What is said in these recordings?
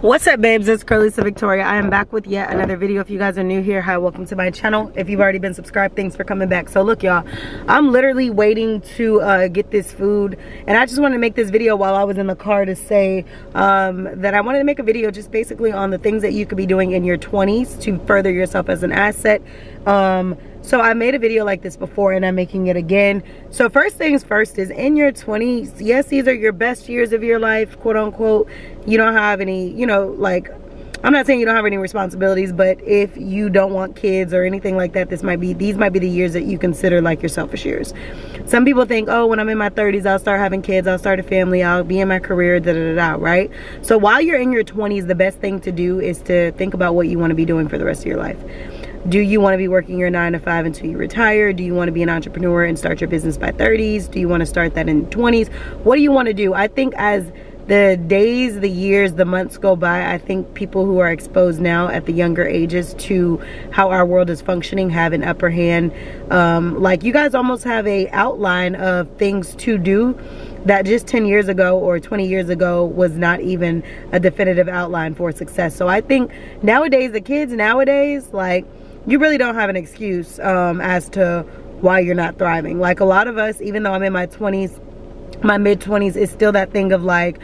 What's up, babes? It's Curlysa Victoria. I am back with yet another video. If you guys are new here, hi, welcome to my channel. If you've already been subscribed, thanks for coming back. So look, y'all, I'm literally waiting to get this food, and I just wanted to make this video while I was in the car to say that I wanted to make a video just basically on the things that you could be doing in your 20s to further yourself as an asset. So I made a video like this before and I'm making it again. So first things first is, in your 20s, yes, these are your best years of your life, quote unquote. You don't have any, you know, like, I'm not saying you don't have any responsibilities, but if you don't want kids or anything like that, these might be the years that you consider like your selfish years. Some people think, oh, when I'm in my 30s, I'll start having kids, I'll start a family, I'll be in my career, right? So while you're in your 20s, the best thing to do is to think about what you want to be doing for the rest of your life. Do you want to be working your 9 to 5 until you retire? Do you want to be an entrepreneur and start your business by 30s? Do you want to start that in 20s? What do you want to do? I think as the days, the years, the months go by, I think people who are exposed now at the younger ages to how our world is functioning have an upper hand. Like, you guys almost have a outline of things to do that just 10 years ago or 20 years ago was not even a definitive outline for success. So I think nowadays, the kids nowadays, like, you really don't have an excuse as to why you're not thriving. Like, a lot of us, even though I'm in my 20s, my mid 20s, is still that thing of like,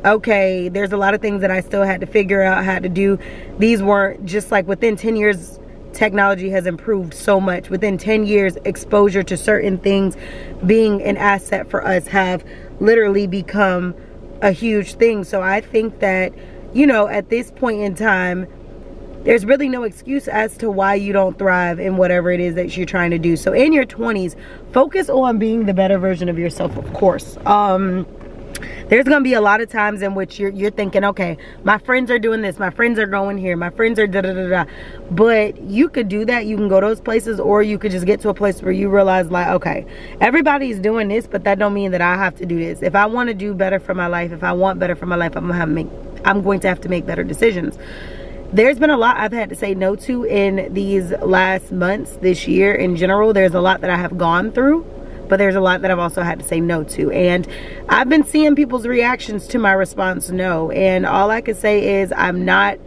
okay, there's a lot of things that I still had to figure out, had to do. These weren't just like, within 10 years, technology has improved so much. Within 10 years, exposure to certain things being an asset for us have literally become a huge thing. So I think that, you know, at this point in time, there's really no excuse as to why you don't thrive in whatever it is that you're trying to do. So in your 20s, focus on being the better version of yourself, of course. There's gonna be a lot of times in which you're thinking, okay, my friends are doing this, my friends are going here, my friends are da-da-da-da. But you could do that, you can go those places, or you could just get to a place where you realize, like, okay, everybody's doing this, but that don't mean that I have to do this. If I want to do better for my life, if I want better for my life, I'm going to have to make better decisions. There's been a lot I've had to say no to in these last months, this year in general. There's a lot that I have gone through, but there's a lot that I've also had to say no to. And I've been seeing people's reactions to my response no. And all I can say is I'm not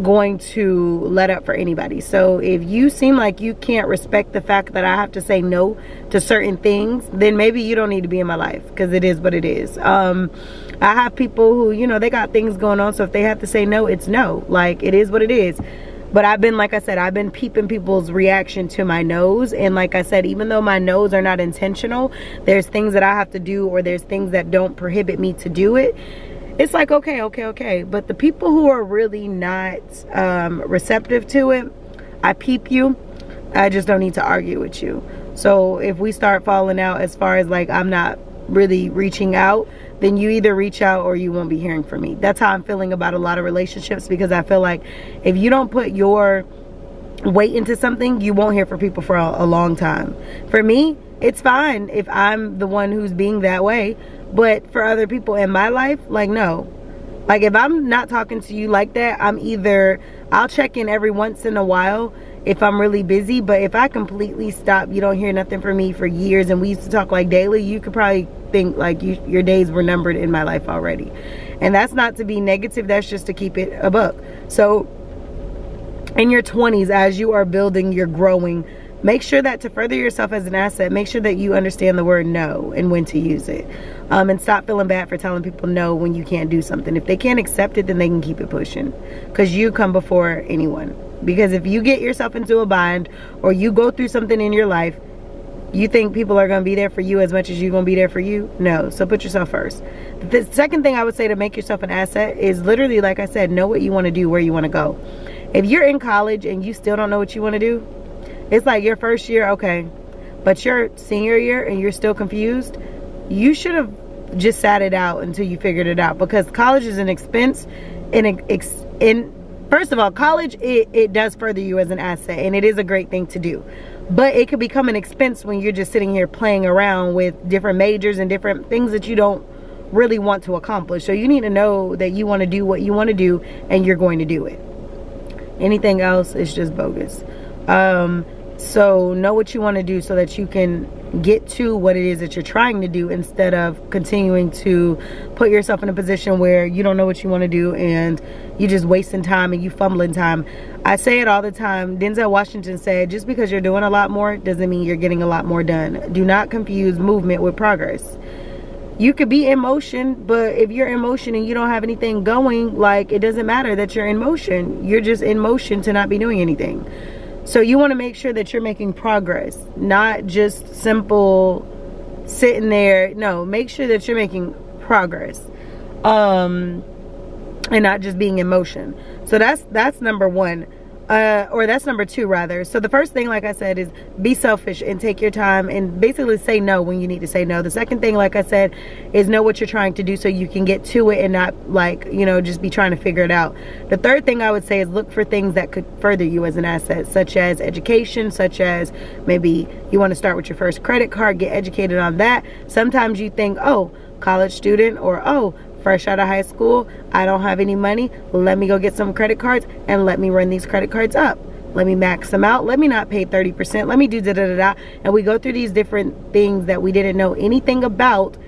going to let up for anybody. So if you seem like you can't respect the fact that I have to say no to certain things, then maybe you don't need to be in my life, because it is what it is. I have people who, you know, they got things going on, so if they have to say no, it's no. Like, it is what it is. But I've been, like I said, I've been peeping people's reaction to my no's. And like I said, even though my no's are not intentional, there's things that I have to do, or there's things that don't prohibit me to do it. It's like, okay. But the people who are really not receptive to it, I peep you. I just don't need to argue with you. So if we start falling out as far as like I'm not really reaching out, then you either reach out or you won't be hearing from me. That's how I'm feeling about a lot of relationships, because I feel like if you don't put your weight into something, you won't hear from people for a long time. For me, it's fine if I'm the one who's being that way, but for other people in my life, like, no. Like, if I'm not talking to you like that, I'll check in every once in a while if I'm really busy. But if I completely stop, you don't hear nothing from me for years, and we used to talk like daily, you could probably think like your days were numbered in my life already. And that's not to be negative, that's just to keep it a buck. So in your 20s, as you are building, you're growing, make sure that to further yourself as an asset, make sure that you understand the word no and when to use it. And stop feeling bad for telling people no when you can't do something. If they can't accept it, then they can keep it pushing, because you come before anyone. Because if you get yourself into a bind, or you go through something in your life, you think people are going to be there for you as much as you're going to be there for you? No. So put yourself first. The second thing I would say to make yourself an asset is literally, like I said, know what you want to do, where you want to go. If you're in college and you still don't know what you want to do, it's like your first year, okay, but your senior year and you're still confused, you should have just sat it out until you figured it out. Because college is an expense. First of all, college, it does further you as an asset, and it is a great thing to do. But it could become an expense when you're just sitting here playing around with different majors and different things that you don't really want to accomplish. So you need to know that you want to do what you want to do, and you're going to do it. Anything else is just bogus. So know what you want to do so that you can get to what it is that you're trying to do, instead of continuing to put yourself in a position where you don't know what you want to do and you just wasting time and you fumbling time. I say it all the time. Denzel Washington said, just because you're doing a lot more doesn't mean you're getting a lot more done. Do not confuse movement with progress. You could be in motion, but if you're in motion and you don't have anything going, like, it doesn't matter that you're in motion. You're just in motion to not be doing anything. So you want to make sure that you're making progress, not just simple sitting there. No, make sure that you're making progress, and not just being in motion. So that's number one. Or that's number two, rather. So the first thing, like I said, is be selfish and take your time and basically say no when you need to say no. The second thing, like I said, is know what you're trying to do so you can get to it and not, like, you know, just be trying to figure it out. The third thing I would say is look for things that could further you as an asset, such as education, such as maybe you want to start with your first credit card, get educated on that. Sometimes you think, oh, college student, or oh, fresh out of high school, I don't have any money, let me go get some credit cards and let me run these credit cards up. Let me max them out. Let me not pay 30%. Let me do da-da-da-da. And we go through these different things that we didn't know anything about,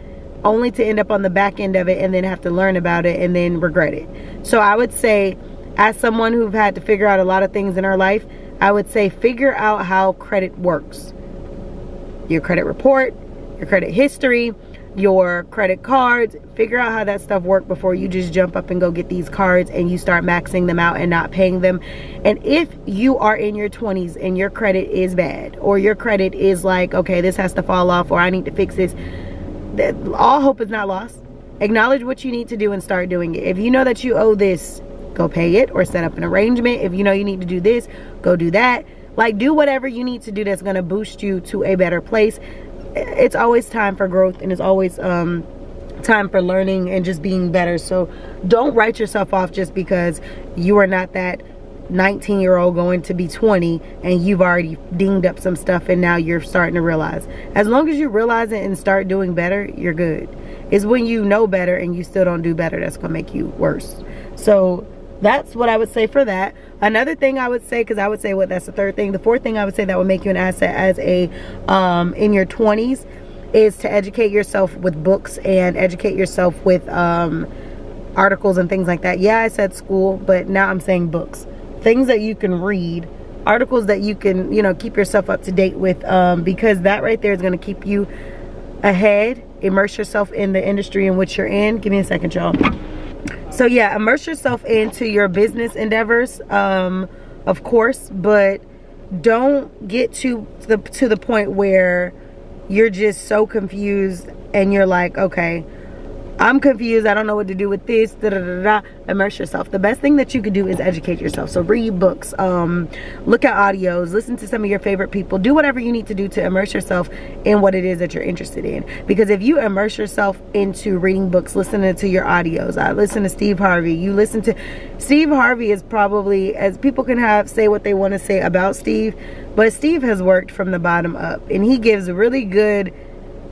only to end up on the back end of it and then have to learn about it and then regret it. So I would say, as someone who've had to figure out a lot of things in our life, I would say figure out how credit works. Your credit report, your credit history, your credit cards, figure out how that stuff works before you just jump up and go get these cards and you start maxing them out and not paying them. And if you are in your 20s and your credit is bad, or your credit is like, okay, this has to fall off, or I need to fix this, all hope is not lost. Acknowledge what you need to do and start doing it. If you know that you owe this, go pay it or set up an arrangement. If you know you need to do this, go do that. Like, do whatever you need to do that's going to boost you to a better place. It's always time for growth, and it's always time for learning and just being better. So don't write yourself off just because you are not that 19-year-old going to be 20 and you've already dinged up some stuff and now you're starting to realize. As long as you realize it and start doing better, you're good. It's when you know better and you still don't do better that's gonna make you worse. So that's what I would say for that. Another thing I would say, because I would say that's the third thing. The fourth thing I would say that would make you an asset as a in your 20s is to educate yourself with books and educate yourself with articles and things like that. Yeah, I said school, but now I'm saying books. Things that you can read, articles that you can, you know, keep yourself up to date with, because that right there is going to keep you ahead. Immerse yourself in the industry in which you're in. Give me a second, y'all. So yeah, immerse yourself into your business endeavors, of course, but don't get to the point where you're just so confused and you're like, okay, I'm confused, I don't know what to do with this, da da da da. Immerse yourself. The best thing that you could do is educate yourself. So read books, look at audios, listen to some of your favorite people, do whatever you need to do to immerse yourself in what it is that you're interested in. Because if you immerse yourself into reading books, listening to your audios, I listen to Steve Harvey, you listen to Steve Harvey, is probably, as people can say what they want to say about Steve, but Steve has worked from the bottom up and he gives really good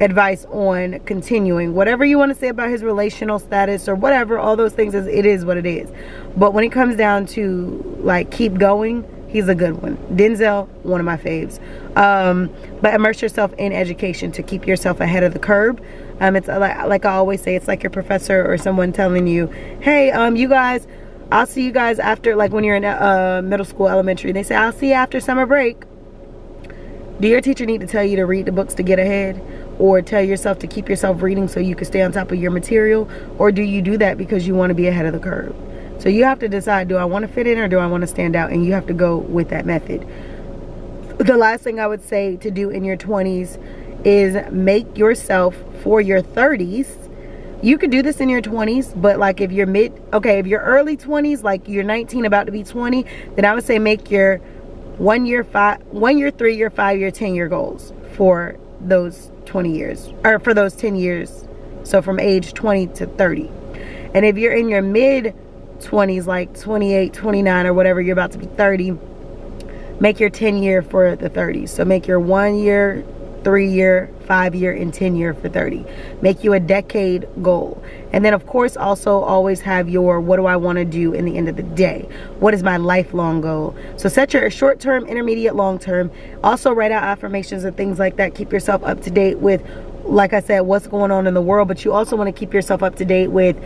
advice on continuing. Whatever you want to say about his relational status or whatever, all those things, it is what it is. But when it comes down to like keep going, he's a good one. Denzel, one of my faves. But immerse yourself in education to keep yourself ahead of the curve. It's like I always say, it's like your professor or someone telling you, hey, you guys, I'll see you guys after, like when you're in middle school, elementary, they say, I'll see you after summer break. Do your teacher need to tell you to read the books to get ahead? Or tell yourself to keep yourself reading so you can stay on top of your material? Or do you do that because you want to be ahead of the curve? So you have to decide, do I want to fit in or do I want to stand out? And you have to go with that method. The last thing I would say to do in your 20s is make yourself for your 30s. You could do this in your 20s, but like if you're if you're early 20s, like you're 19 about to be 20, then I would say make your 1 year, 3 year, 5 year, 10 year goals for those 20 years, or for those 10 years. So from age 20 to 30. And if you're in your mid 20s, like 28, 29 or whatever, you're about to be 30, make your 10 year for the 30s. So make your 1 year 3-year, 5-year, and 10-year for 30. Make you a decade goal. And then of course also always have your what do I want to do in the end of the day? What is my lifelong goal? So set your short-term, intermediate, long-term. Also write out affirmations and things like that. Keep yourself up to date with, like I said, what's going on in the world, but you also want to keep yourself up to date with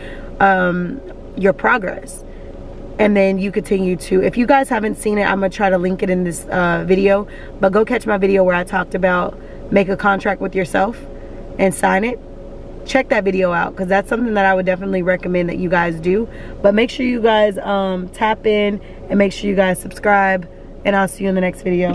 your progress. And then you continue to, if you guys haven't seen it, I'm gonna try to link it in this video, but go catch my video where I talked about make a contract with yourself and sign it. Check that video out, because that's something that I would definitely recommend that you guys do. But make sure you guys tap in and make sure you guys subscribe, and I'll see you in the next video.